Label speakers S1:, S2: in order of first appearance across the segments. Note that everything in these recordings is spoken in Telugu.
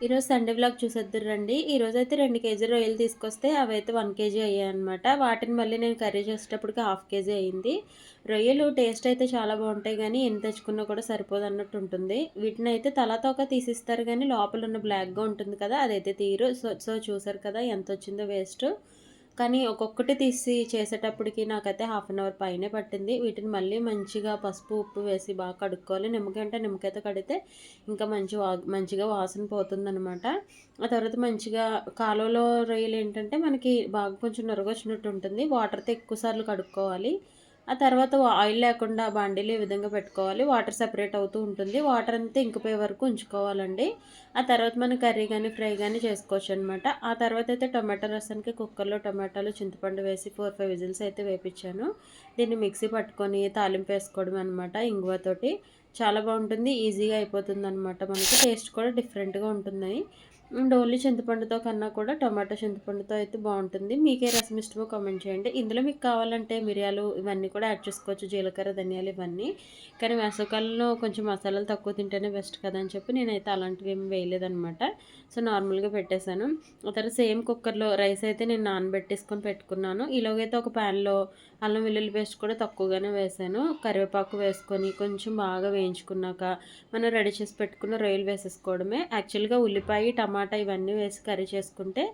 S1: ఈరోజు సండే వ్లాగ్ చూసేద్దురు రండి. ఈరోజైతే 2 కేజీ రొయ్యలు తీసుకొస్తే అవైతే 1 కేజీ అయ్యాయన్నమాట. వాటిని మళ్ళీ నేను కర్రీ చేసేటప్పటికి హాఫ్ కేజీ అయింది. రొయ్యలు టేస్ట్ అయితే చాలా బాగుంటాయి గానీ ఎన్ని తెచ్చుకున్నా కూడా సరిపోదన్నట్టు ఉంటుంది. వీటినైతే తల తోక తీసిస్తారు గానీ లోపల ఉన్న బ్లాక్‌గా ఉంటుంది కదా! అదైతే తీయరు. సో చూసారు కదా ఎంతొచ్చిందో వేస్ట్. కానీ ఒక్కొక్కటి తీసి చేసేటప్పటికి నాకైతే హాఫ్ అన్ అవర్ పైనే పట్టింది. వీటిని మళ్ళీ మంచిగా పసుపు, ఉప్పు వేసి బాగా కడుక్కోవాలి. నిమ్మకాయ అంటే నిమ్మకాయతో కడిగితే ఇంకా మంచిగా వాసన పోతుందనమాట. ఆ తర్వాత మంచిగా కాలువలో రొయ్యలేంటంటే మనకి బాగా కొంచెం నురగొచ్చినట్టు ఉంటుంది. వాటర్‌తో ఎక్కువ సార్లు కడుక్కోవాలి. ఆ తర్వాత ఆయిల్ లేకుండా బాండీలో ఈ విధంగా పెట్టుకోవాలి. వాటర్ సెపరేట్ అవుతూ ఉంటుంది. వాటర్ అంతా ఇంకిపోయే వరకు ఉంచుకోవాలండి. ఆ తర్వాత మనం కర్రీ గానీ, ఫ్రై గానీ చేసుకోవచ్చనమాట. ఆ తర్వాత అయితే టొమాటో రసానికి కుక్కర్‌లో టమాటాలు, చింతపండు వేసి 4, 5 విజిల్స్ అయితే వేపిచ్చాను. దీన్ని మిక్సీ పట్టుకొని తాలింపు వేసుకోవడమే అనమాట ఇంగువతోటి. చాలా బాగుంటుంది. ఈజీగా అయిపోతుందనమాట మనకి. టేస్ట్ కూడా డిఫరెంట్‌గా ఉంటుంది. అండ్ ఓన్లీ చింతపండుతో కన్నా కూడా టొమాటో చింతపండుతో అయితే బాగుంటుంది. మీకే రసం ఇష్టమో కామెంట్ చేయండి. ఇందులో మీకు కావాలంటే మిరియాలు ఇవన్నీ కూడా యాడ్ చేసుకోవచ్చు. జీలకర్ర, ధనియాలు ఇవన్నీ. కానీ వేసవికాలంలో కొంచెం మసాలాలు తక్కువ తింటేనే బెస్ట్ కదా అని చెప్పి నేనైతే అలాంటివి ఏమి వేయలేదనమాట. సో నార్మల్‌గా పెట్టేశాను. ఆ తర్వాత సేమ్ కుక్కర్‌లో రైస్ అయితే నేను నానబెట్టేసుకొని పెట్టుకున్నాను. ఈలోగైతే ఒక ప్యాన్‌లో అల్లం వెల్లుల్లి పేస్ట్ కూడా తక్కువగానే వేశాను. కరివేపాకు వేసుకొని కొంచెం బాగా వేయించుకున్నాక మనం రెడీ చేసి పెట్టుకున్న రొయ్యలు వేసేసుకోవడమే. యాక్చువల్‌గా ఉల్లిపాయ, టమాటా ఇవన్నీ వేసి కర్రీ చేసుకుంటే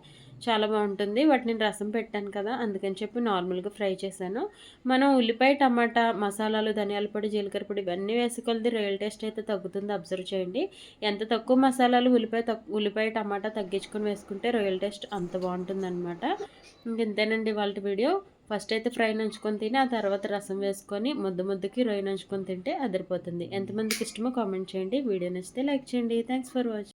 S1: చాలా బాగుంటుంది. వాటిని నేను రసం పెట్టాను కదా! అందుకని చెప్పి నార్మల్‌గా ఫ్రై చేశాను. మనం ఉల్లిపాయ, టమాటా, మసాలాలు, ధనియాల పొడి, జీలకర్ర పొడి ఇవన్నీ వేసి కొలిది రొయ్యల టేస్ట్ అయితే తగ్గుతుంది అబ్జర్వ్ చేయండి. ఎంత తక్కువ మసాలాలు ఉల్లిపాయ, టమాటా తగ్గించుకొని వేసుకుంటే రొయ్యల టేస్ట్ అంత బాగుంటుందనమాట. ఇంతేనండి ఇవాల్టి వీడియో. ఫస్ట్ అయితే ఫ్రై నంచుకొని తిని ఆ తర్వాత రసం వేసుకొని ముద్దకి రొయ్య నంచుకొని తింటే అదిరిపోతుంది. ఎంతమందికి ఇష్టమో కామెంట్ చేయండి. వీడియో నచ్చితే లైక్ చేయండి. Thanks for watching.